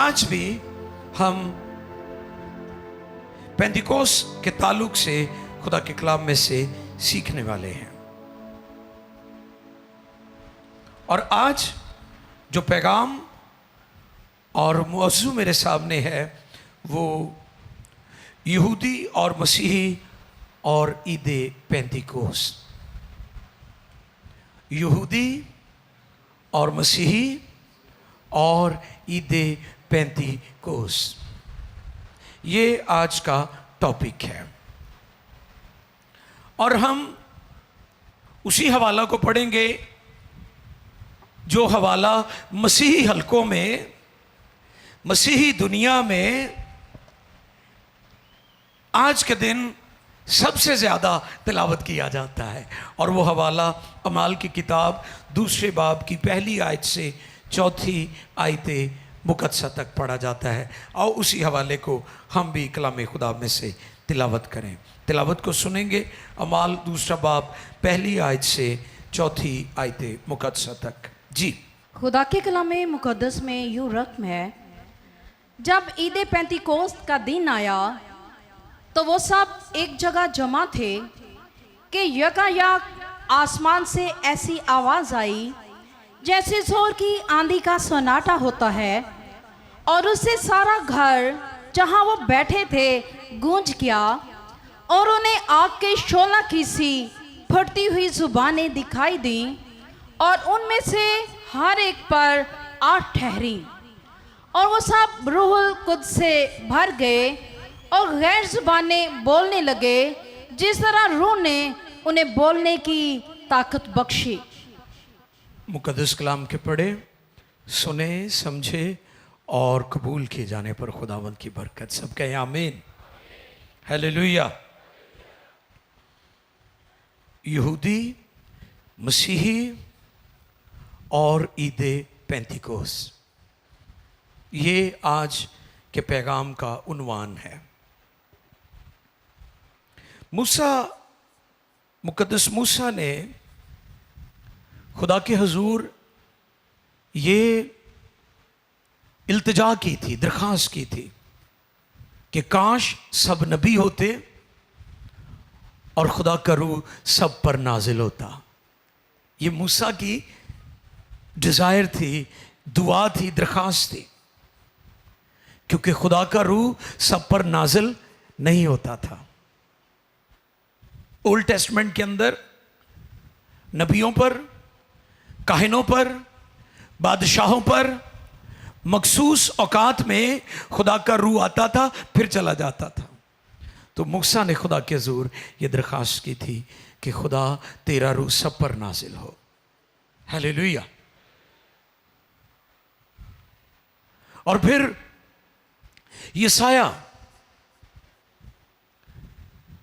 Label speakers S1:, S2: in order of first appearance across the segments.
S1: आज भी हम पेंतिकोस के ताल्लुक से खुदा के कलाम में से सीखने वाले हैं। और आज जो पैगाम और मौजू मेरे सामने है वो यहूदी और मसीही और ईद पेंतिकोस। यहूदी और मसीही और ईद पेंतिकोस, ये आज का टॉपिक है। और हम उसी हवाला को पढ़ेंगे जो हवाला मसीही हलकों में, मसीही दुनिया में आज के दिन सबसे ज़्यादा तिलावत किया जाता है। और वो हवाला अमाल की किताब 2 बाब की पहली आयत से 4 आयत मुकद्दसा तक पढ़ा जाता है। और उसी हवाले को हम भी कलाम खुदा में से तिलावत करें। तिलावत को सुनेंगे अमाल 2 बाब पहली आयत से 4 आयत मुकद्दसा तक। जी,
S2: खुदा के कलाम मुकद्दस में यूँ रकम है, जब ईद पेंतिकोस का दिन आया तो वो सब एक जगह जमा थे कि यकायक आसमान से ऐसी आवाज़ आई जैसे जोर की आंधी का सन्नाटा होता है, और उससे सारा घर जहाँ वो बैठे थे गूंज गया। और उन्हें आग के शोला की सी फटती हुई जुबानें दिखाई दी, और उनमें से हर एक पर 8 ठहरी। और वो सब रूहुल कुद्स से भर गए और गैर जुबानें बोलने लगे, जिस तरह रूह ने उन्हें बोलने की ताकत बख्शी।
S1: मुकद्दस कलाम के पढ़े, सुने, समझे और कबूल किए जाने पर खुदावंद की बरकत। सब कहें आमीन, हालेलुया। यहूदी, मसीही और ईद पेंतिकोस, ये आज के पैगाम का उन्वान है। मुकद्दस मूसा ने खुदा के हुजूर ये इल्तिजा की थी, दरख्वास्त की थी कि काश सब नबी होते और खुदा का रूह सब पर नाजिल होता। ये मूसा की डिज़ायर थी, दुआ थी, दरख्वास्त थी, क्योंकि खुदा का रूह सब पर नाजिल नहीं होता था। ओल्ड टेस्टमेंट के अंदर नबियों पर, काहिनों पर, बादशाहों पर मखसूस औकात में खुदा का रूह आता था, फिर चला जाता था। तो मूसा ने खुदा के हुजूर ये दरख्वास्त की थी कि खुदा तेरा रूह सब पर नाजिल हो। हालेलुया। और फिर यसाया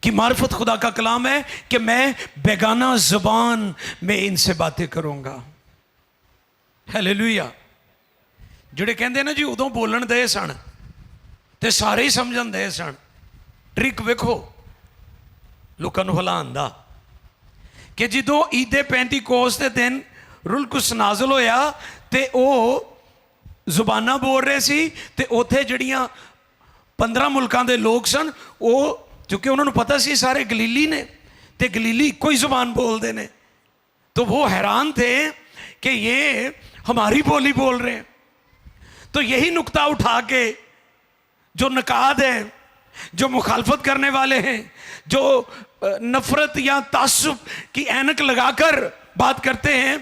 S1: कि मार्फत खुदा का कलाम है कि मैं बेगाना ज़बान में इनसे बातें करूंगा। हालेलुया। ਜਿਹੜੇ ਕਹਿੰਦੇ ਨਾ ਜੀ ਉਦੋਂ ਬੋਲਣ ਦੇ ਸਨ ਤੇ ਸਾਰੇ ਹੀ ਸਮਝਣ ਦੇ ਸਨ। ਟ੍ਰਿਕ ਵੇਖੋ ਲੋਕਾਂ ਨੂੰ ਹਲਾਉਣ ਦਾ ਕਿ ਜਦੋਂ ਈਦ ਪੈਂਤੀਕੋਸ ਦੇ ਦਿਨ ਰੂਹੁਲ ਕੁਦਸ ਨਾਜ਼ਲ ਹੋਇਆ ਤੇ ਉਹ ਜ਼ੁਬਾਨਾਂ ਬੋਲ ਰਹੇ ਸੀ ਤੇ ਉੱਥੇ ਜਿਹੜੀਆਂ 15 ਮੁਲਕਾਂ ਦੇ ਲੋਕ ਸਨ, ਉਹ क्योंकि उन्होंने पता सी सारे गलीली ने तो गलीली कोई ज़ुबान बोलते ने, तो वो हैरान थे कि ये हमारी बोली बोल रहे हैं। तो यही नुक्ता उठा के जो नकाद है, जो मुखालफत करने वाले हैं, जो नफ़रत या तासुब की ऐनक लगाकर बात करते हैं,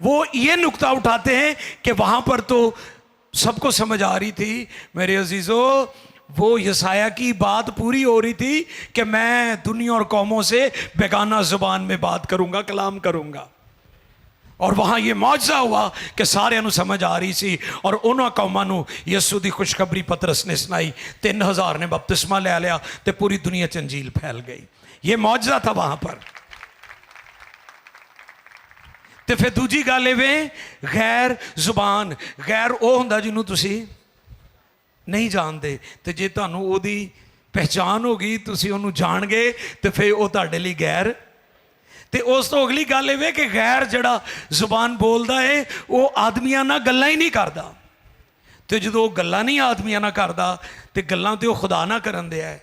S1: वो ये नुक्ता उठाते हैं कि वहाँ पर तो सबको समझ आ रही थी मेरे अजीज़ों, वो यसाया की बात पूरी हो रही थी कि मैं दुनिया और कौमों से बेगाना ज़ुबान में बात करूंगा, कलाम करूंगा। और वहाँ ये मौजज़ा हुआ कि सारिਆਂ ਨੂੰ समझ आ रही सी। और उन्होंने कौमां ਨੂੰ यसू ਦੀ खुशखबरी पतरस ने सुनाई, 3000 ने बपतिस्मा ले लिया तो पूरी दुनिया च अंजील फैल गई। ये मौजज़ा था वहाँ पर। तो फिर दूजी गल इवें, गैर जुबान, गैर वो हुंदा जिन्हों तुसी नहीं जानते, तो जे तुहानू ओदी पहचान होगी, तुसी उन्होंने जान गए, तो फिर वो तुहाडे लई गैर। तो उस तो अगली गल इवें कि गैर जड़ा जुबान बोलता है वो आदमियां नाल गल्लां ही नहीं करता। ਤੇ ਜਦੋਂ ਉਹ ਗੱਲਾਂ ਨਹੀਂ ਆਦਮੀਆਂ ਨਾਲ ਕਰਦਾ ਤੇ ਗੱਲਾਂ ਤੇ ਉਹ ਖੁਦਾ ਨਾਲ ਕਰਨ ਦਿਆ ਹੈ,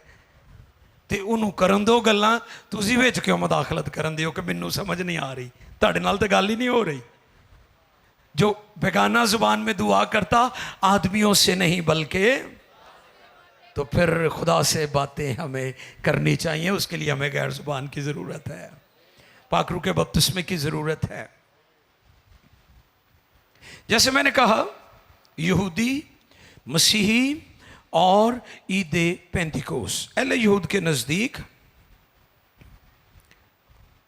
S1: ਤੇ ਉਹਨੂੰ ਕਰਨ ਦਿਓ ਗੱਲਾਂ, ਤੁਸੀਂ ਵਿੱਚ ਕਿਉਂ ਮੁਦਾਖਲਤ ਕਰਨ ਦਿਓ ਕਿ ਮੈਨੂੰ ਸਮਝ ਨਹੀਂ ਆ ਰਹੀ, ਤੁਹਾਡੇ ਨਾਲ ਤਾਂ ਗੱਲ ਹੀ नहीं हो रही। जो बेगाना जुबान में दुआ करता आदमियों से नहीं बल्कि, तो फिर खुदा से बातें हमें करनी चाहिए, उसके लिए हमें गैर जुबान की ज़रूरत है, पाकरू के बपतिस्मे की ज़रूरत है। जैसे मैंने कहा यहूदी, मसीही और ईद पेंतिकोस, अहले यहूद के नज़दीक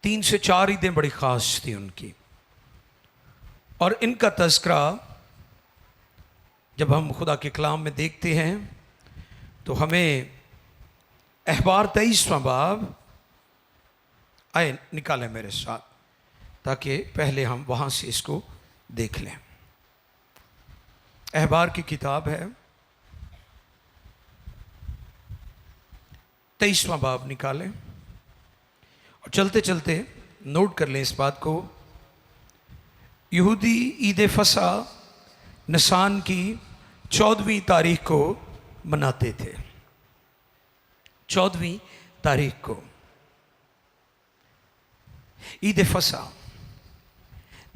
S1: 3 से 4 ईदें बड़ी ख़ास थी उनकी, और इनका तज़किरा जब हम खुदा के कलाम में देखते हैं तो हमें अहबार 23वां बाब, आए निकालें मेरे साथ ताकि पहले हम वहाँ से इसको देख लें। अहबार की किताब है, 23वां बाब निकालें और चलते चलते नोट कर लें इस बात को। यहूदी ईद फसा निसान की 14वीं तारीख को मनाते थे, 14वीं तारीख को ईद फसा,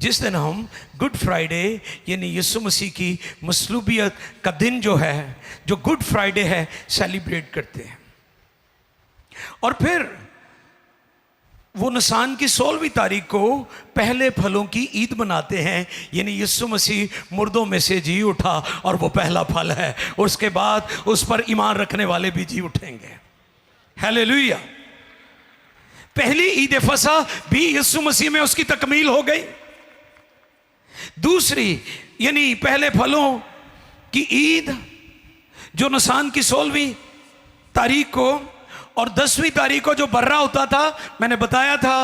S1: जिस दिन हम गुड फ्राइडे यानी यीशु मसीह की मसलूबियत का दिन जो है, जो गुड फ्राइडे है, सेलिब्रेट करते हैं। और फिर वो निसान की 16वीं तारीख को पहले फलों की ईद मनाते हैं, यानी यीशु मसीह मुर्दों में से जी उठा और वो पहला फल है, उसके बाद उस पर ईमान रखने वाले भी जी उठेंगे। हालेलुया। पहली ईद फसा भी यीशु मसीह में उसकी तकमील हो गई। दूसरी यानी पहले फलों की ईद जो निसान की 16वीं तारीख को और 10वीं तारीख को जो बर्रा होता था, मैंने बताया था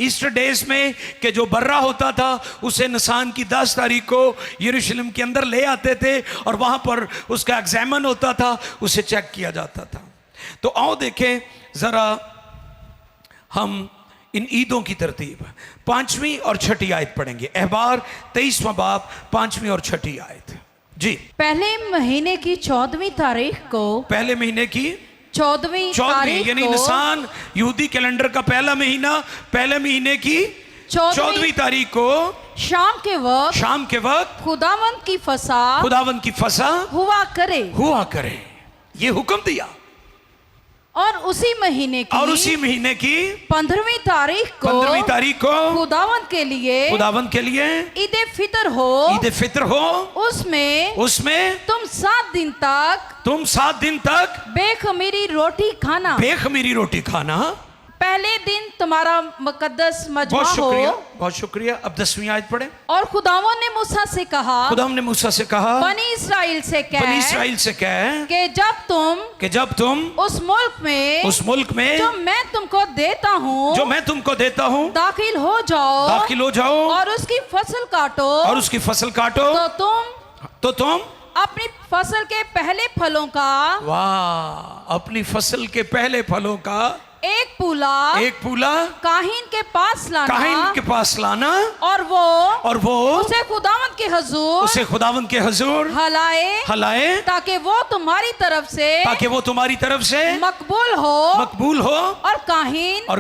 S1: ईस्टर डेज में कि जो बर्रा होता था उसे निसान की 10 तारीख को यरूशलेम के अंदर ले आते थे और वहाँ पर उसका एग्जामन होता था, उसे चेक किया जाता था। तो आओ देखें ज़रा हम इन ईदों की तरतीब 5वीं और 6ठी आयत पढ़ेंगे। अहबार 23वां बाब 5वीं और 6ठी आयत। जी,
S2: पहले महीने की 14वीं तारीख को,
S1: पहले महीने की
S2: 14वीं तारीख
S1: यानी
S2: को,
S1: निसान यहूदी कैलेंडर का पहला महीना, पहले महीने की 14वीं तारीख को
S2: शाम के वक्त खुदावंद की फसा हुआ करे, ये हुक्म दिया। और उसी महीने की 15वीं तारीख को खुदावंद के लिए ईद फितर हो, उसमें तुम 7 दिन तक बेखमीरी रोटी खाना। पहले दिन तुम्हारा मुकद्दस मजमा हो।
S1: बहुत शुक्रिया। अब 10वीं आयत पढ़े।
S2: और खुदावंद ने मूसा से कहा, बनी इस्राएल से कह कि जब तुम उस मुल्क में जो मैं तुमको देता हूँ दाखिल हो जाओ और उसकी फसल काटो, तो तुम अपनी फसल के पहले फलों का,
S1: अपनी फसल के पहले फलों का
S2: एक पूला काहिन के पास लाना और वो उसे खुदावंद के हुजूर हलाए ताकि वो तुम्हारी तरफ से मकबूल हो। और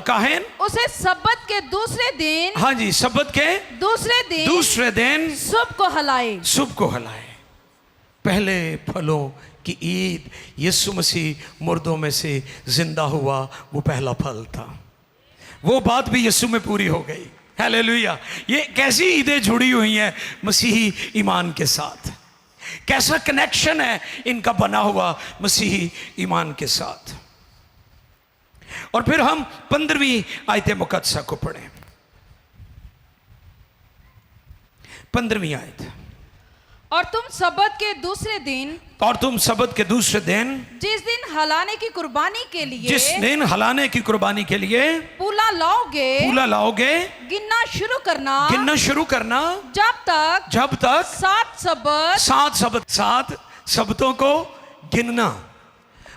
S2: काहिन उसे सब्बत के दूसरे दिन,
S1: हाँ जी, सब्बत के दूसरे दिन
S2: सुबह को हलाए।
S1: पहले फलों कि ईद यीशु मसीह मुर्दों में से जिंदा हुआ, वो पहला फल था। वो बात भी यीशु में पूरी हो गई। हालेलुया। ये कैसी ईदें जुड़ी हुई हैं मसीही ईमान के साथ, कैसा कनेक्शन है इनका बना हुआ मसीही ईमान के साथ। और फिर हम 15वीं आयत मुकद्दसा को पढ़ें। 15वीं आयत।
S2: और तुम सब्बत के दूसरे दिन जिस दिन हलाने की कुर्बानी के लिए पूला लाओगे गिनना शुरू करना जब तक 7 सबतों को गिनना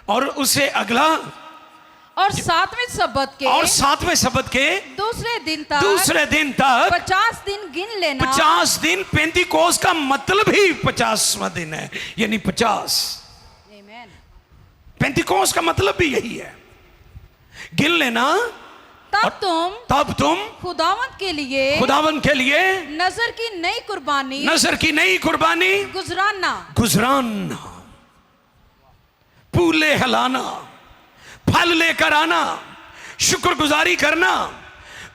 S2: और उससे अगला और सातवें सबत के
S1: और सातवें सबत के
S2: दूसरे दिन तक 50 दिन गिन लेना।
S1: 50 दिन पेंतीकोस का मतलब ही 50वां दिन है, यानी 50।
S2: आमीन।
S1: पेंतीकोस का मतलब भी यही है, गिन लेना।
S2: तब तुम खुदावंत के लिए नजर की नई कुर्बानी
S1: गुजराना, फूले हिलाना, फल लेकर आना, शुक्रगुजारी करना,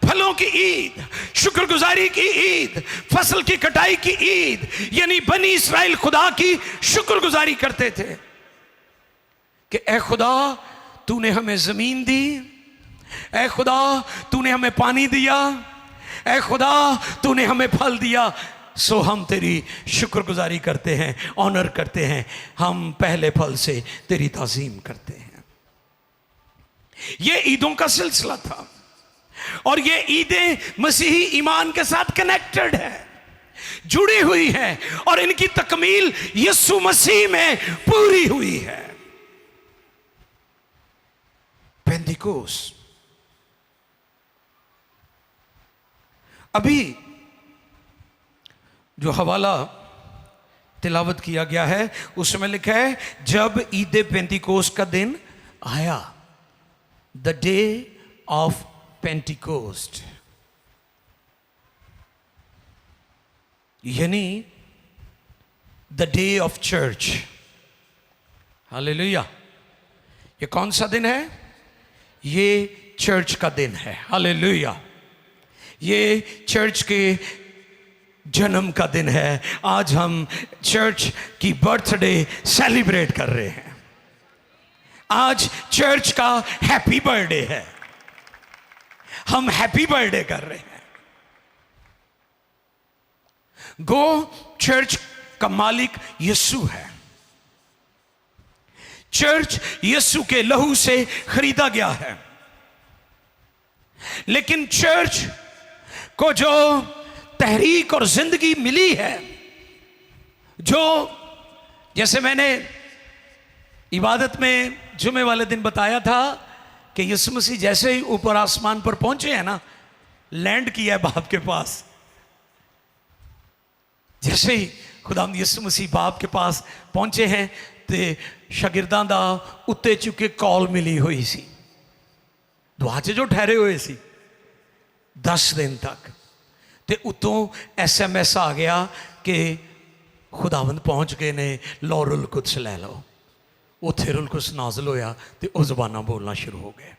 S1: फलों की ईद, शुक्रगुजारी की ईद, फसल की कटाई की ईद, यानी बनी इस्राएल खुदा की शुक्रगुजारी करते थे कि ए खुदा तूने हमें जमीन दी, ए खुदा तूने हमें पानी दिया, ए खुदा तूने हमें फल दिया, सो हम तेरी शुक्रगुजारी करते हैं, ऑनर करते हैं, हम पहले फल से तेरी ताजीम करते हैं। ये ईदों का सिलसिला था और ये ईदें मसीही ईमान के साथ कनेक्टेड है, जुड़ी हुई है और इनकी तकमील यीशु मसीह में पूरी हुई है। पेंतिकोस अभी जो हवाला तिलावत किया गया है उसमें लिखा है जब ईद पेंतिकोस का दिन आया, द डे ऑफ पेंटिकोस्ट, यानी the day of church. Hallelujah. ये कौन सा दिन है? ये चर्च का दिन है। हालेलुया। ये चर्च के जन्म का दिन है। आज हम चर्च की बर्थडे सेलिब्रेट कर रहे हैं। आज चर्च का हैप्पी बर्थडे है, हम हैप्पी बर्थडे कर रहे हैं। गो चर्च का मालिक यीशु है। चर्च यीशु के लहू से खरीदा गया है, लेकिन चर्च को जो तहरीक और जिंदगी मिली है, जो जैसे मैंने इबादत में जुमे वाले दिन बताया था कि यीशु मसीह जैसे ही ऊपर आसमान पर पहुंचे हैं ना, लैंड किया है बाप के पास, जैसे ही खुदावंद यीशु मसीह बाप के पास पहुंचे हैं तो शागिर्दां दा उत्ते चुके कॉल मिली हुई सी, दुआ च जो ठहरे हुए सी 10 दिन तक, ते उतों SMS आ गया कि खुदावंद पहुंच गए ने, लो रुल कुद्स ले लो। उत्थे रुल कुद्स नाज़िल होया ते वो ज़बाना बोलना शुरू हो गए।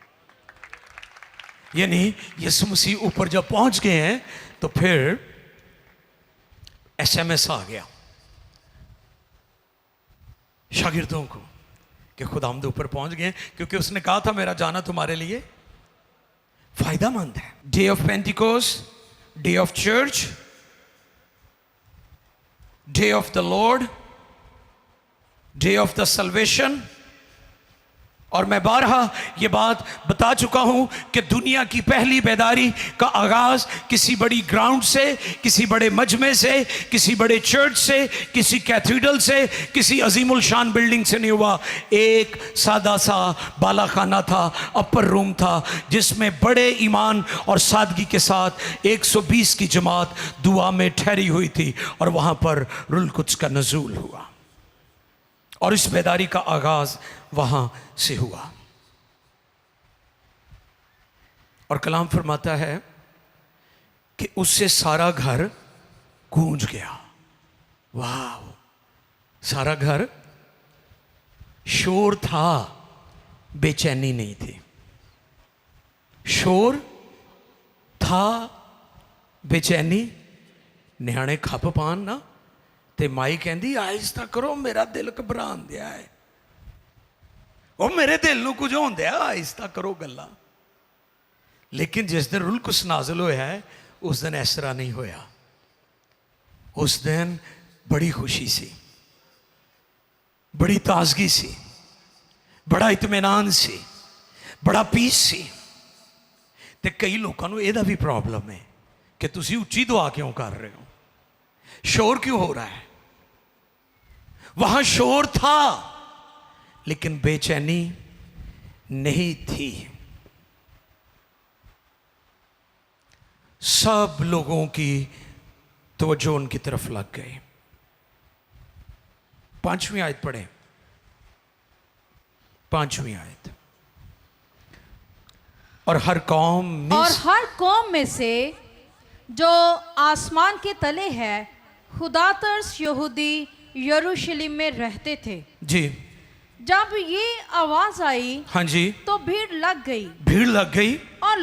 S1: यानी यीशु मसीह ऊपर जब पहुंच गए हैं तो फिर SMS आ गया शागिर्दों को कि खुदावंद ऊपर पहुंच गए, क्योंकि उसने कहा था मेरा जाना तुम्हारे लिए फायदामंद है। Day of Pentecost, day of church, day of the Lord, day of the salvation. और मैं बारहा ये बात बता चुका हूं कि दुनिया की पहली बेदारी का आगाज किसी बड़ी ग्राउंड से, किसी बड़े मजमे से, किसी बड़े चर्च से, किसी कैथीड्रल से, किसी अजीमुल शान बिल्डिंग से नहीं हुआ। एक सादा सा बालाखाना था, अपर रूम था, जिसमें बड़े ईमान और सादगी के साथ 120 की जमात दुआ में ठहरी हुई थी और वहां पर रुल कुद्स का नज़ूल हुआ और इस बेदारी का आगाज वहां से हुआ। और कलाम फरमाता है कि उससे सारा घर गूंज गया। वाह, सारा घर, शोर था, बेचैनी नहीं थी। शोर था, बेचैनी। नियाणे खप पान ना ते माई कहती आहिस्ता करो, मेरा दिल घबरान दिया है, वो मेरे दिल नूं कुछ होंदे आ, आहिस्ता करो गल्लां। लेकिन जिस दिन रुल कुद्स नाज़िल होया है उस दिन इस तरह नहीं होया। उस दिन बड़ी खुशी सी, बड़ी ताजगी सी, बड़ा इत्मीनान सी, बड़ा पीस सी। ते कई लोगों को यह भी प्रॉब्लम है कि तुसी उच्ची दुआ क्यों कर रहे हो, शोर क्यों हो रहा है। वहां शोर था लेकिन बेचैनी नहीं थी। सब लोगों की तवज्जो उनकी तरफ लग गई। 5वीं आयत पढ़े, 5वीं आयत। और हर कौम
S2: में से जो आसमान के तले है, खुदातर्स यहूदी यरूशलेम में रहते थे।
S1: जी।
S2: जब ये आवाज आई,
S1: हाँ जी,
S2: तो भीड़ लग गई
S1: और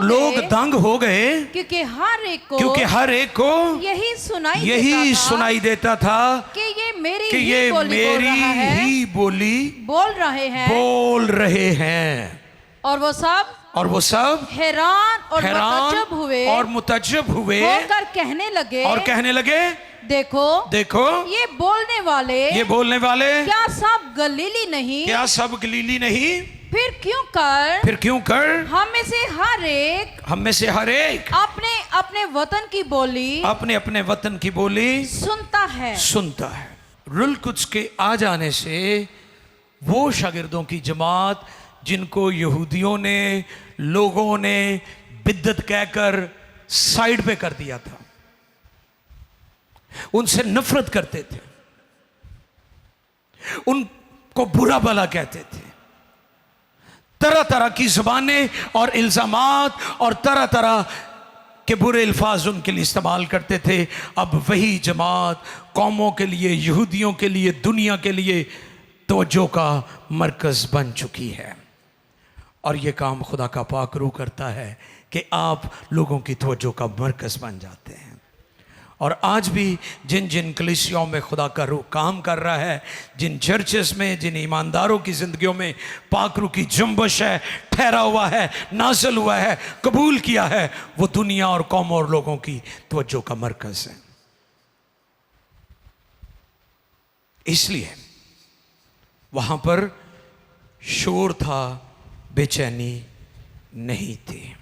S1: लोग दंग हो गए
S2: क्योंकि हर एक को यही
S1: सुनाई देता था
S2: कि ये मेरी
S1: ही बोली
S2: बोल रहे हैं। और वो सब हैरान और मुतज्जब हुए होकर कहने लगे देखो ये बोलने वाले क्या सब गलीली नहीं? फिर क्यों कर हम में से हर एक अपने अपने वतन की बोली सुनता है।
S1: रुल कुद्स के आ जाने से वो शागिर्दों की जमात जिनको यहूदियों ने, लोगों ने बिद्दत कहकर साइड पे कर दिया था, उनसे नफरत करते थे, उनको बुरा भला कहते थे, तरह तरह की जुबानें और इल्जामात और तरह तरह के बुरे अल्फाज उनके लिए इस्तेमाल करते थे। अब वही जमात कौमों के लिए, यहूदियों के लिए, दुनिया के लिए तवज्जो का मरकज बन चुकी है। और ये काम खुदा का पाक रूह करता है कि आप लोगों की तवज्जो का मरकज बन जाते हैं। और आज भी जिन जिन कलीसियाओं में खुदा का रूह काम कर रहा है, जिन चर्चेस में, जिन ईमानदारों की ज़िंदगियों में पाक रूह की जुम्बश है, ठहरा हुआ है, नाज़िल हुआ है, कबूल किया है, वो दुनिया और कौम और लोगों की तवज्जो का मरकज है। इसलिए वहाँ पर शोर था, बेचैनी नहीं थी।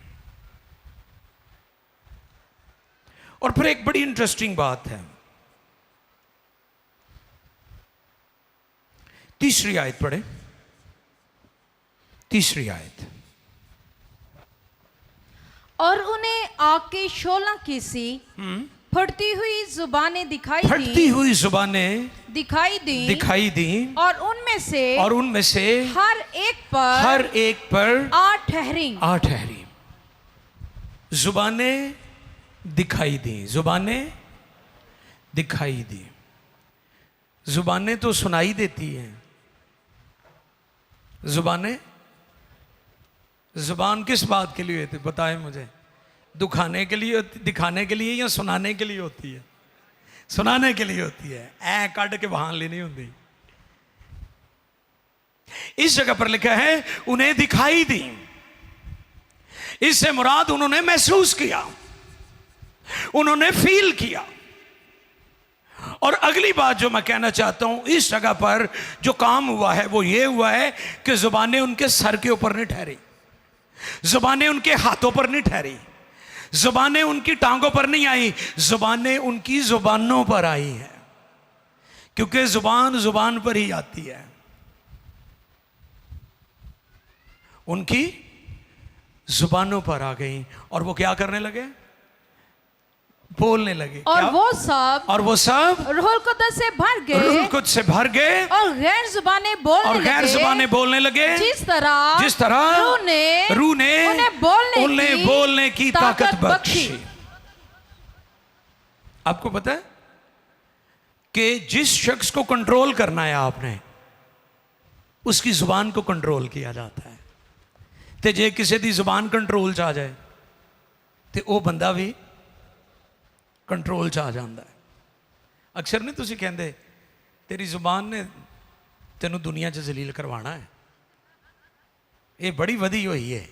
S1: और फिर एक बड़ी इंटरेस्टिंग बात है, 3री आयत पढ़े, 3री आयत।
S2: और उन्हें आग के शोला की सी फटती हुई जुबानें दिखाई दी और उनमें से हर एक पर आ ठहरी।
S1: जुबानें दिखाई दी। जुबानें तो सुनाई देती हैं। जुबान किस बात के लिए होती, बताएं मुझे? दिखाने के लिए या सुनाने के लिए होती है? सुनाने के लिए होती है। ऐ काट के बहान लेनी होती। इस जगह पर लिखा है उन्हें दिखाई दी। इससे मुराद उन्होंने महसूस किया, उन्होंने फील किया। और अगली बात जो मैं कहना चाहता हूं, इस जगह पर जो काम हुआ है वो ये हुआ है कि जुबानें उनके सर के ऊपर नहीं ठहरी, जुबानें उनके हाथों पर नहीं ठहरी, जुबानें उनकी टांगों पर नहीं आई, जुबानें उनकी जुबानों पर आई है। क्योंकि जुबान पर ही आती है। उनकी जुबानों पर आ गई और वो क्या करने लगे? बोलने लगे।
S2: और
S1: क्या?
S2: वो सब रूहुल कुद्दस से भर गए और गैर जुबानें बोलने लगे जिस तरह रूह ने उन्हें बोलने की ताकत बख्शी।
S1: आपको पता है कि जिस शख्स को कंट्रोल करना है आपने, उसकी जुबान को कंट्रोल किया जाता है। ते जे किसी दी जुबान कंट्रोल च आ जाए तो वह बंदा भी कंट्रोल च आ जाता है। अक्सर नहीं तुसी कहते तेरी जुबान ने तेनू दुनिया च जलील करवाना है, ये बड़ी वधी हुई है,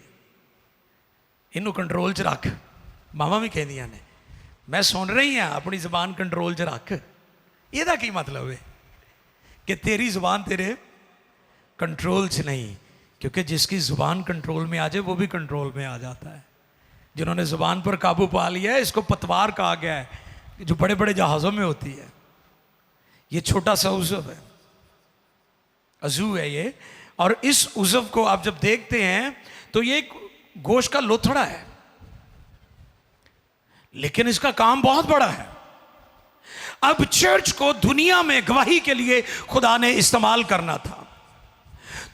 S1: इनू कंट्रोल च रख। मामा भी कहदियां ने मैं सुन रही हाँ, अपनी जुबान कंट्रोल च रख। ਇਹਦਾ ਕੀ मतलब है कि तेरी जुबान तेरे कंट्रोल च नहीं, क्योंकि जिसकी जुबान कंट्रोल में आ जाए वो भी कंट्रोल में आ जाता है। जिन्होंने जुबान पर काबू पा लिया है, इसको पतवार कहा गया है, जो बड़े बड़े जहाज़ों में होती है। ये छोटा सा उज़व है, अज़ू है ये। और इस उज़व को आप जब देखते हैं तो ये एक गोश्त का लोथड़ा है। लेकिन इसका काम बहुत बड़ा है। अब चर्च को दुनिया में गवाही के लिए खुदा ने इस्तेमाल करना था,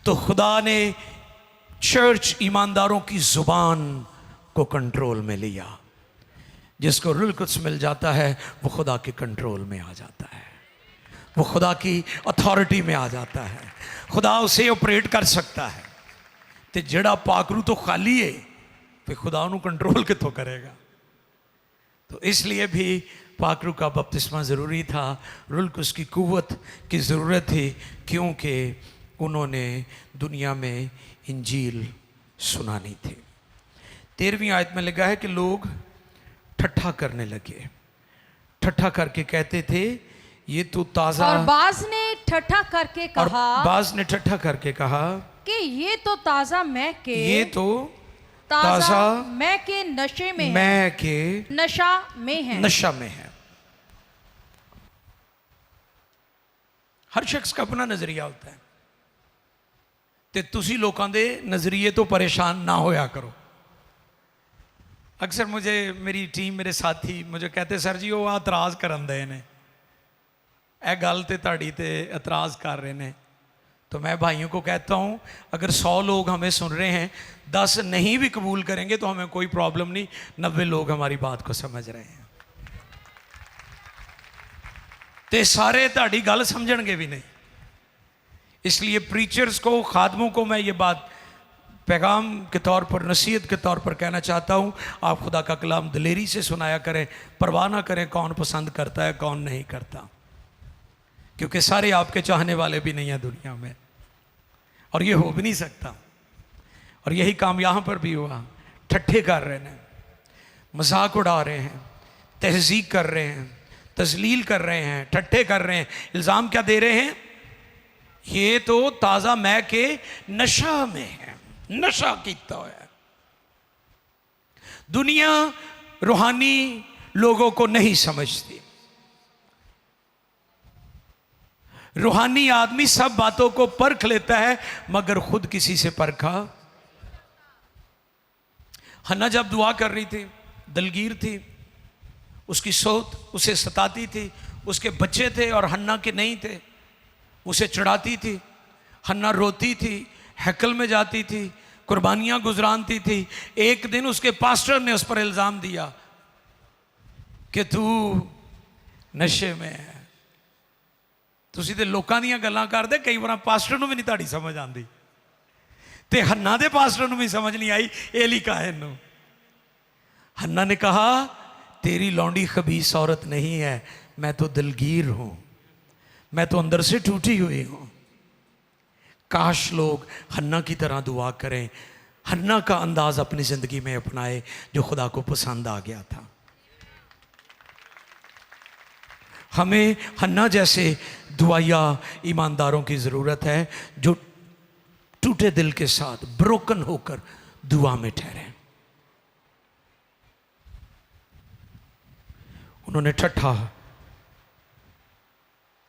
S1: तो खुदा ने चर्च ईमानदारों की जुबान को कंट्रोल में लिया। जिसको रूल कुछ मिल जाता है वो खुदा के कंट्रोल में आ जाता है, वो खुदा की अथॉरिटी में आ जाता है, खुदा उसे ऑपरेट कर सकता है। तो जड़ा पाकरू तो खाली है, फिर खुदा उन्हें कंट्रोल कितों करेगा। तो इसलिए भी पाकरू का बपतिस्मा ज़रूरी था, रूल कुछ की कुव्वत की ज़रूरत थी, क्योंकि उन्होंने दुनिया में इंजील सुनानी थी। 13वीं आयत में लिखा है कि लोग ठट्ठा करने लगे, ठट्ठा करके कहते थे ये तो ताज़ा,
S2: और बाज ने ठट्ठा करके कहा,
S1: बाज ने ठट्ठा करके कहा
S2: कि ये तो ताज़ा मैं के,
S1: ये तो
S2: ताज़ा मैं के नशे में है,
S1: मैं के
S2: नशा में है,
S1: नशा में है। हर शख्स का अपना नजरिया होता है, ते तुसी लोगों के नजरिए तो परेशान ना होया करो। अक्सर मुझे मेरी टीम, मेरे साथी मुझे कहते सर जी वो एतराज़ करन दे ने, ए गल ते ताड़ी ते एतराज़ कर रहे हैं। तो मैं भाइयों को कहता हूँ अगर 100 लोग हमें सुन रहे हैं, 10 नहीं भी कबूल करेंगे तो हमें कोई प्रॉब्लम नहीं, 90 लोग हमारी बात को समझ रहे हैं, ते सारे ताड़ी गल समझणगे भी नहीं। इसलिए प्रीचर्स को, खादमों को मैं ये बात पैगाम के तौर पर, नसीहत के तौर पर कहना चाहता हूँ, आप खुदा का कलाम दिलेरी से सुनाया करें, परवाह ना करें कौन पसंद करता है कौन नहीं करता, क्योंकि सारे आपके चाहने वाले भी नहीं हैं दुनिया में, और ये हो भी नहीं सकता। और यही काम यहाँ पर भी हुआ, ठट्ठे कर रहे हैं, मजाक उड़ा रहे हैं, तहज़ीक कर रहे हैं, तजलील कर रहे हैं, ठट्ठे कर रहे हैं, इल्ज़ाम क्या दे रहे हैं, ये तो ताज़ा मैं के नशा में है, नशा कीता है। दुनिया रूहानी लोगों को नहीं समझती, रूहानी आदमी सब बातों को परख लेता है मगर खुद किसी से परखा। हन्ना जब दुआ कर रही थी, दलगीर थी, उसकी सोत उसे सताती थी, उसके बच्चे थे और हन्ना के नहीं थे, उसे चढ़ाती थी, हन्ना रोती थी, हैकल में जाती थी, कुर्बानियां गुजरानती थी। एक दिन उसके पास्टर ने उस पर इल्ज़ाम दिया कि तू नशे में है। तुसी ते लोकां दीयां गल्लां करदे, कई बार पास्टर नूं भी नहीं तुहाडी समझ आंदी, ते हन्ना दे पास्टर नूं भी समझ नहीं आई एली काहन नूं। हन्ना ने कहा तेरी लौंडी खबीस औरत नहीं है, मैं तो दिलगीर हूं, मैं तो अंदर से टूटी हुई हूं। काश लोग हन्ना की तरह दुआ करें, हन्ना का अंदाज अपनी जिंदगी में अपनाए जो खुदा को पसंद आ गया था। हमें हन्ना जैसे दुआया ईमानदारों की ज़रूरत है जो टूटे दिल के साथ ब्रोकन होकर दुआ में ठहरे। उन्होंने ठट्ठा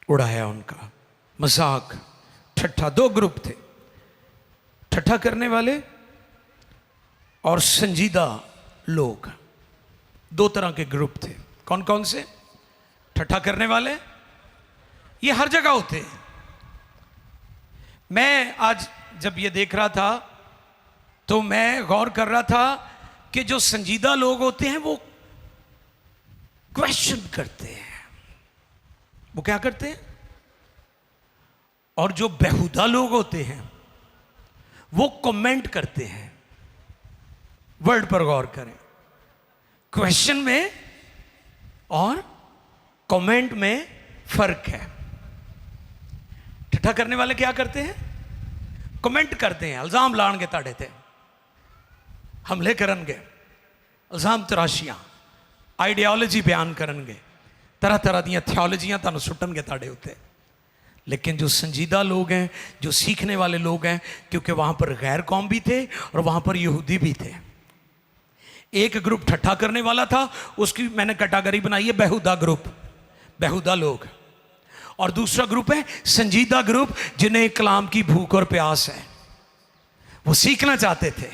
S1: उड़ाया, उनका मजाक, ठट्ठा। 2 ग्रुप थे, ठट्ठा करने वाले और संजीदा लोग। 2 तरह के ग्रुप थे। कौन कौन से? ठट्ठा करने वाले, ये हर जगह होते हैं। मैं आज जब ये देख रहा था तो मैं गौर कर रहा था कि जो संजीदा लोग होते हैं वो क्वेश्चन करते हैं, वो क्या करते हैं, और जो बेहुदा लोग होते हैं वो कमेंट करते हैं। वर्ड पर गौर करें, क्वेश्चन में और कमेंट में फर्क है। ठट्ठा करने वाले क्या करते हैं? कमेंट करते हैं, इल्जाम लाएंगे ताड़े ते, हमले करनगे, इल्जाम तराशियां, आइडियोलॉजी बयान करनगे, तरह तरह दी थियोलॉजियां तुहानू सुट्टनगे ताड़े उत्ते। लेकिन जो संजीदा लोग हैं, जो सीखने वाले लोग हैं, क्योंकि वहां पर गैर कौम भी थे और वहां पर यहूदी भी थे। एक ग्रुप ठट्ठा करने वाला था, उसकी मैंने कैटेगरी बनाई है बेहुदा ग्रुप, बेहुदा लोग। और दूसरा ग्रुप है संजीदा ग्रुप, जिन्हें कलाम की भूख और प्यास है, वो सीखना चाहते थे,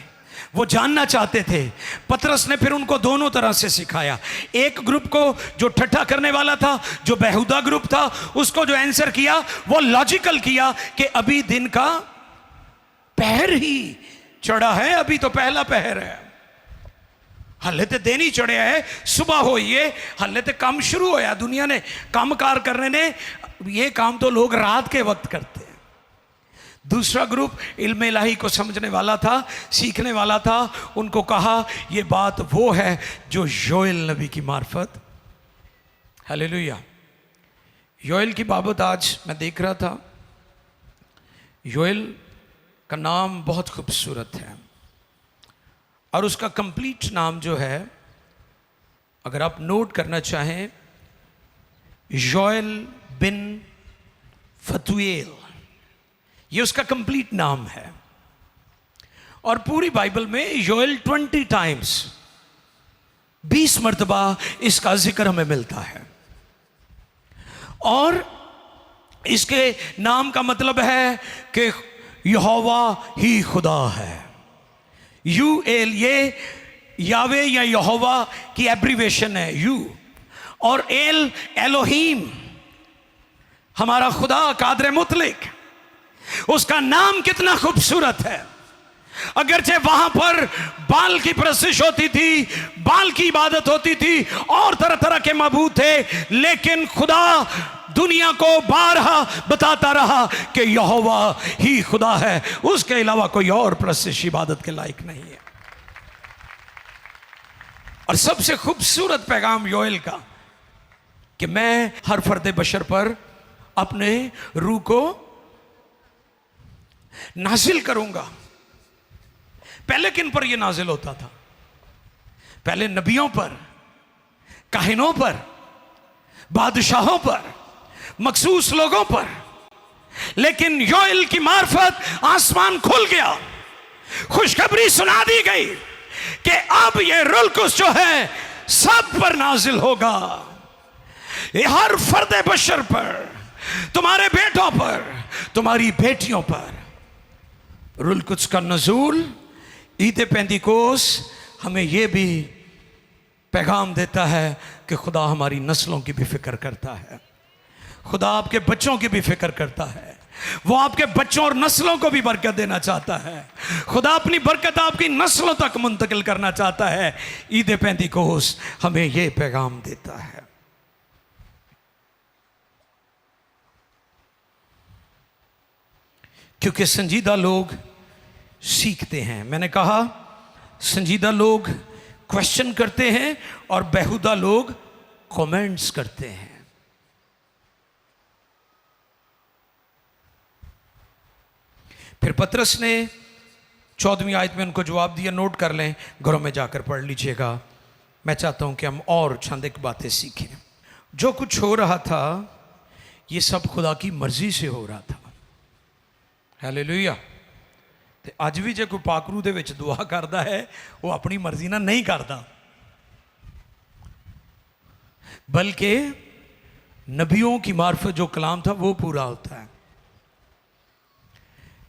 S1: वो जानना चाहते थे। पतरस ने फिर उनको दोनों तरह से सिखाया। एक ग्रुप को जो ठट्ठा करने वाला था, जो बेहुदा ग्रुप था, उसको जो आंसर किया वो लॉजिकल किया कि अभी दिन का पहर ही चढ़ा है, अभी तो पहला पहर है, हल्ले ते दिन ही चढ़िया है, सुबह होई है, हल्ले ते काम शुरू होया। दुनिया ने काम कार करने ने, ये काम तो लोग रात के वक्त करते हैं। दूसरा ग्रुप इल्म इलाही को समझने वाला था, सीखने वाला था। उनको कहा ये बात वो है जो योएल नबी की मार्फत, हालेलुया, योएल की बाबत आज मैं देख रहा था। योएल का नाम बहुत खूबसूरत है और उसका कंप्लीट नाम जो है, अगर आप नोट करना चाहें, योएल बिन फतूएल, ये उसका कंप्लीट नाम है। और पूरी बाइबल में योएल 20 टाइम्स, 20 मर्तबा इसका जिक्र हमें मिलता है। और इसके नाम का मतलब है कि यहोवा ही खुदा है। यूएल ये यावे या यहोवा की एब्रीवेशन है, यू, और एल एलोहीम, हमारा खुदा कादर मुतलिक। उसका नाम कितना खूबसूरत है। अगरचे वहां पर बाल की प्रस्तिश होती थी, बाल की इबादत होती थी और तरह तरह के मबूद थे, लेकिन खुदा दुनिया को बारहा बताता रहा कि यहोवा ही खुदा है, उसके अलावा कोई और प्रस्तिश इबादत के लायक नहीं है। और सबसे खूबसूरत पैगाम योएल का कि मैं हर फर्द बशर पर अपने रूह को नाजिल करूंगा। पहले किन पर यह नाजिल होता था? पहले नबियों पर, काहिनों पर, बादशाहों पर, मखसूस लोगों पर। लेकिन योएल की मार्फत आसमान खुल गया, खुशखबरी सुना दी गई कि अब यह रुल कुछ जो है सब पर नाजिल होगा। ये हर फर्द बशर पर, तुम्हारे बेटों पर, तुम्हारी बेटियों पर रुल कुछ का नजूल, ईद पेंतिकोस हमें यह भी पैगाम देता है कि खुदा हमारी नस्लों की भी फिक्र करता है। खुदा आपके बच्चों की भी फिक्र करता है। वो आपके बच्चों और नस्लों को भी बरकत देना चाहता है। खुदा अपनी बरकत आपकी नस्लों तक मुंतकिल करना चाहता है। ईद पेंतिकोस हमें यह पैगाम देता है। क्योंकि संजीदा लोग सीखते हैं। मैंने कहा संजीदा लोग क्वेश्चन करते हैं और बेहुदा लोग कमेंट्स करते हैं। फिर पतरस ने 14वीं आयत में उनको जवाब दिया। नोट कर लें, घरों में जाकर पढ़ लीजिएगा। मैं चाहता हूं कि हम और चंद एक बातें सीखें। जो कुछ हो रहा था ये सब खुदा की मर्जी से हो रहा था। हालेलुया। ते अज भी जे कोई पाकरू दे विच दुआ करता है वो अपनी मर्जी ना नहीं करता, बल्कि नबियों की मार्फत जो कलाम था वो पूरा होता है।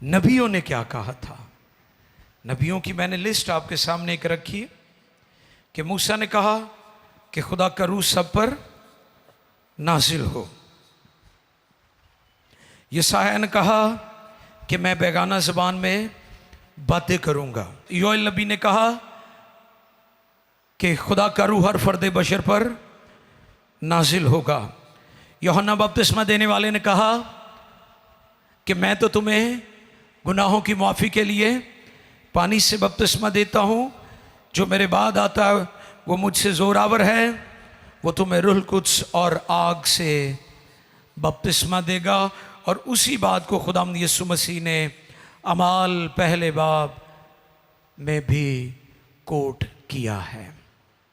S1: नबियों ने क्या कहा था? नबियों की मैंने लिस्ट आपके सामने एक रखी कि मूसा ने कहा कि खुदा का रूह सब पर नाजिल हो। यशायाह ने कहा कि मैं बेगाना ज़बान में बातें करूंगा। योएल नबी ने कहा कि खुदा का रूह हर फर्द बशर पर नाजिल होगा। यूहन्ना बपतिस्मा देने वाले ने कहा कि मैं तो तुम्हें गुनाहों की माफ़ी के लिए पानी से बपतिस्मा देता हूँ, जो मेरे बाद आता है वो मुझसे ज़ोरावर है, वो तुम्हें रूह कुद्स और आग से बपतिस्मा देगा। और उसी बात को खुदावंद यीशु मसीह ने अमाल पहले बाब में भी कोट किया है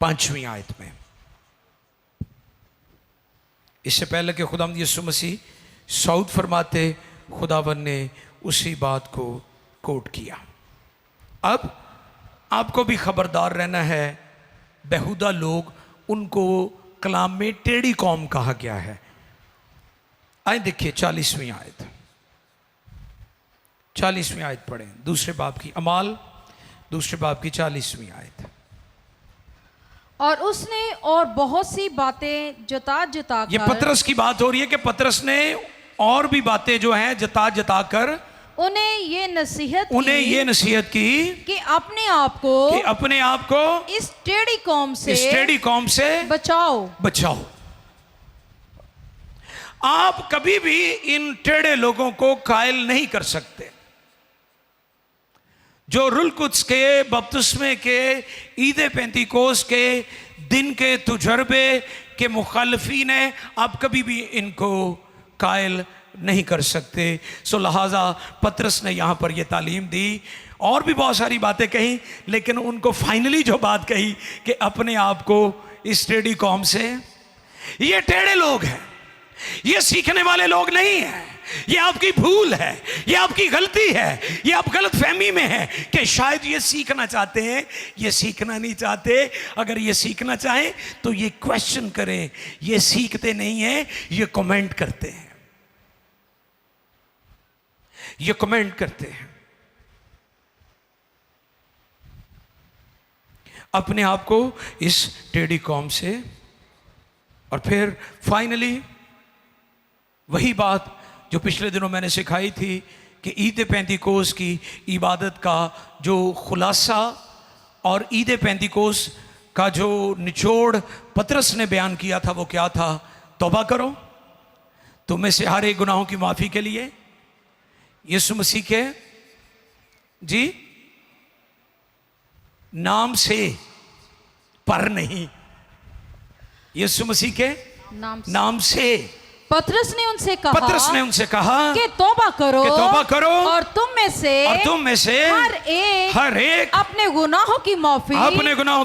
S1: 5वीं आयत में। इससे पहले कि खुदावंद यीशु मसीह सऊद फरमाते, खुदावंद ने उसी बात को कोट किया। अब आपको भी खबरदार रहना है। बेहुदा लोग, उनको कलाम में टेढ़ी कौम कहा गया है। आए देखिए 40वीं आयत, 40वीं आयत पढ़ें, दूसरे बाब की। अमाल दूसरे बाब की 40वीं आयत।
S2: और उसने और बहुत सी बातें जता जता
S1: ये
S2: कर
S1: पतरस की बात हो रही है कि पतरस ने और भी बातें जो हैं जता जता कर
S2: उन्हें ये
S1: नसीहत की
S2: कि अपने आप को
S1: कि अपने आप को
S2: इस टेढ़ी कौम से
S1: बचाओ। आप कभी भी इन टेढ़े लोगों को कायल नहीं कर सकते। जो रुल कुद्स के बपतिस्मे के ईद पेंतीकोस के दिन के तजुर्बे के मुखालफीन हैं, आप कभी भी इनको कायल नहीं कर सकते। सो लिहाजा पतरस ने यहां पर यह तालीम दी और भी बहुत सारी बातें कही, लेकिन उनको फाइनली जो बात कही कि अपने आप को इस टेढ़ी कौम से, ये टेढ़े लोग हैं, ये सीखने वाले लोग नहीं हैं, ये आपकी भूल है, ये आपकी गलती है, ये आप गलत फहमी में हैं कि शायद ये सीखना चाहते हैं, ये सीखना नहीं चाहते। अगर ये सीखना चाहें तो ये क्वेश्चन करें। ये सीखते नहीं हैं, ये कमेंट करते हैं, ये कमेंट करते हैं। अपने आप को इस टेढ़ी कौम से, और फिर फाइनली वही बात जो पिछले दिनों मैंने सिखाई थी कि ईद पेंतीकोस की इबादत का जो खुलासा और ईद पेंतीकोस का जो निचोड़ पतरस ने बयान किया था वो क्या था? तौबा करो, तुम में से हर एक गुनाहों की माफ़ी के लिए यीशु मसीह के जी नाम से, पर नहीं, यीशु मसीह के नाम से।
S2: पतरस ने उनसे कहा कि तौबा करो और तुम में से हर एक अपने गुनाहों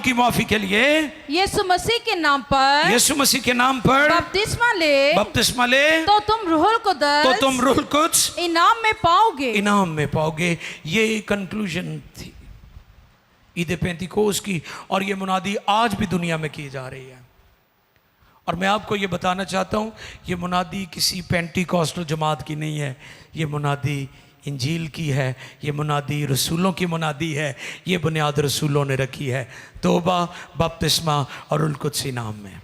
S2: की माफी के लिए यीशु मसीह के नाम पर बपतिस्मा ले तो तुम रूहुल कुद्स इनाम में पाओगे। ये कंक्लूजन थी ईद पेंतीकोस की, और ये मुनादी आज भी दुनिया में की जा रही है। और मैं आपको ये बताना चाहता हूँ, ये मुनादी किसी पेंटीकॉस्टल जमात की नहीं है, ये मुनादी इंजील की है, ये मुनादी रसूलों की मुनादी है। ये बुनियाद रसूलों ने रखी है, तौबा, बपतिस्मा और रुहुल कुद्स नाम में।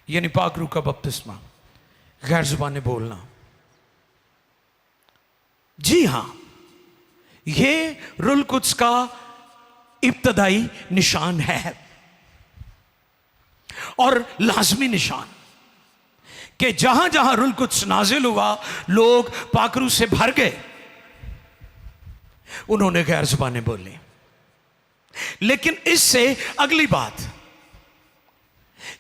S2: यानी पाक रूह का बपतिस्मा, गैर जुबानें बोलना। जी हाँ, ये रुहुल कुद्स का इब्तदाई निशान है और लाजमी निशान कि जहां जहां रुहुल कुद्स नाजिल हुआ, लोग पाक रूह से भर गए, उन्होंने गैर जुबानें बोली। लेकिन इससे अगली बात,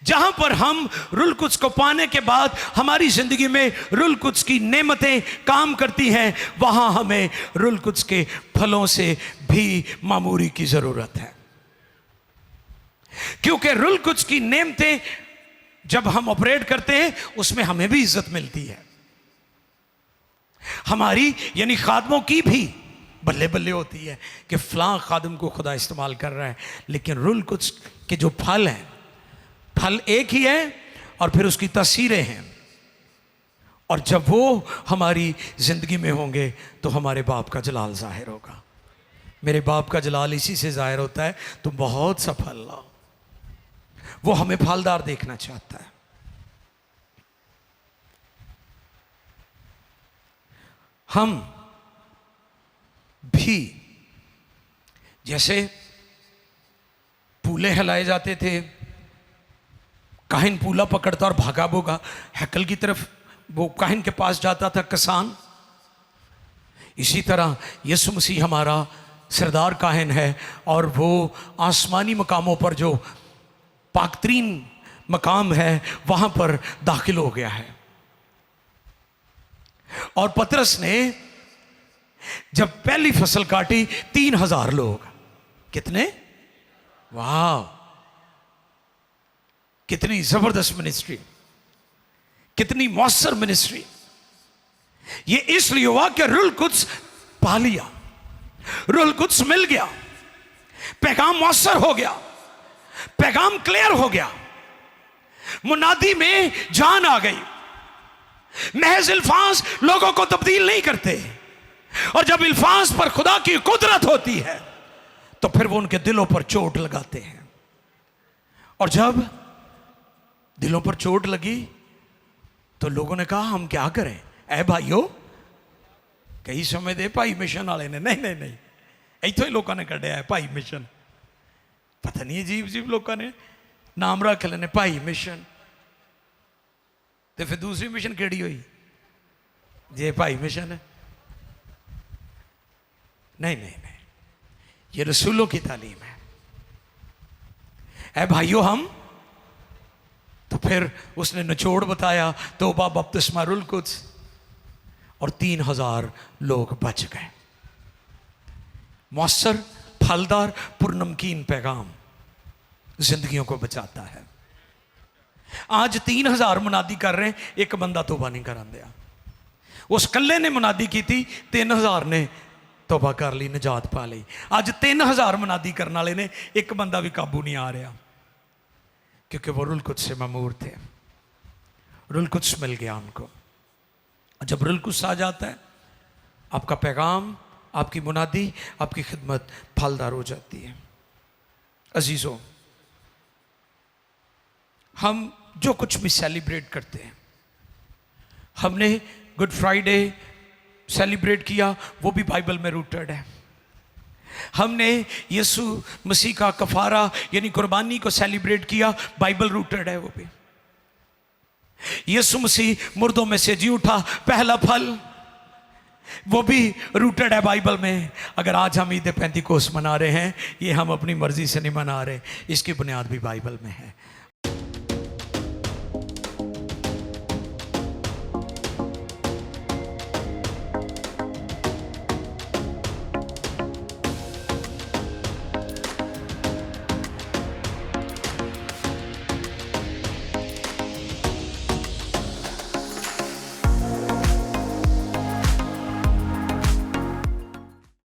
S2: जहां पर हम रुहुल कुद्स को पाने के बाद हमारी जिंदगी में रुहुल कुद्स की नेमतें काम करती हैं, वहां हमें रुहुल कुद्स के फलों से भी मामूरी की जरूरत है। क्योंकि रुहुल कुद्स की नेमतें जब हम ऑपरेट करते हैं, उसमें हमें भी इज्जत मिलती है, हमारी यानी खादमों की भी बल्ले बल्ले होती है कि फलां खादम को खुदा इस्तेमाल कर रहा है। लेकिन रुहुल कुद्स के जो फल हैं, फल एक ही है और फिर उसकी तस्वीरें हैं, और जब वो हमारी जिंदगी में होंगे तो हमारे बाप का जलाल जाहिर होगा। मेरे बाप का जलाल इसी से जाहिर होता है, तुम बहुत सा फल लाओ। वो हमें फलदार देखना चाहता है। हम भी जैसे पूले हिलाए जाते थे, काहिन पूला पकड़ता और भागा भोगा हैकल की तरफ, वो काहिन के पास जाता था किसान, इसी तरह यीशु मसीह हमारा सरदार काहिन है और वो आसमानी मकामों पर जो पाकतरीन मकाम है वहां पर दाखिल हो गया है। और पतरस ने जब पहली फसल काटी, 3000 लोग, कितने, वाह, कितनी जबरदस्त मिनिस्ट्री, कितनी मौसर मिनिस्ट्री। ये इसलिए हुआ कि रुहुल कुद्स पा लिया, रुहुल कुद्स मिल गया, पैगाम मौसर हो गया, पैगाम क्लियर हो गया, मुनादी में जान आ गई।
S1: महज अल्फाज लोगों को तब्दील नहीं करते। और जब अल्फाज पर खुदा की कुदरत होती है तो फिर वो उनके दिलों पर चोट लगाते हैं। और जब दिलों पर चोट लगी तो लोगों ने कहा हम क्या करें? ऐ भाइयों, कई समय दे भाई मिशन वाले ने नहीं नहीं नहीं, इतों ही लोगों ने कढ़िया है भाई मिशन। पता नहीं अजीब अजीब लोगों ने नाम रख लेने भाई मिशन। तो फिर दूसरी मिशन केड़ी हुई जे भाई मिशन है? नहीं नहीं नहीं, ये रसूलों की तालीम है। ऐ भाइयों हम, तो फिर उसने निचोड़ बताया, तौबा बपतिस्मा रुल कुद्स, और 3000 लोग बच गए। मौसर, फलदार, पुरनमकीन पैगाम जिंदगियों को बचाता है। आज 3000 मुनादी कर रहे हैं, एक बंदा तौबा नहीं करा दिया। उस कल्ले ने मुनादी की थी, 3000 ने तौबा कर ली, निजात पा ली। आज 3000 मुनादी करने वाले ने, एक बंदा भी काबू नहीं आ रहा, क्योंकि वो रुल कुद्स से ममूर थे। रुल कुद्स मिल गया उनको। जब रुल कुद्स आ जाता है, आपका पैगाम, आपकी मुनादी, आपकी खिदमत फलदार हो जाती है। अजीजों, हम जो कुछ भी सेलिब्रेट करते हैं, हमने गुड फ्राइडे सेलिब्रेट किया, वो भी बाइबल में रूटेड है। हमने यीशु मसीह का कफारा यानी कुर्बानी को सेलिब्रेट किया, बाइबल रूटेड है वो भी। यीशु मसीह मुर्दों में से जी उठा, पहला फल, वो भी रूटेड है बाइबल में। अगर आज हम ईद पेंतीकोस्त मना रहे हैं, ये हम अपनी मर्जी से नहीं मना रहे, इसकी बुनियाद भी बाइबल में है।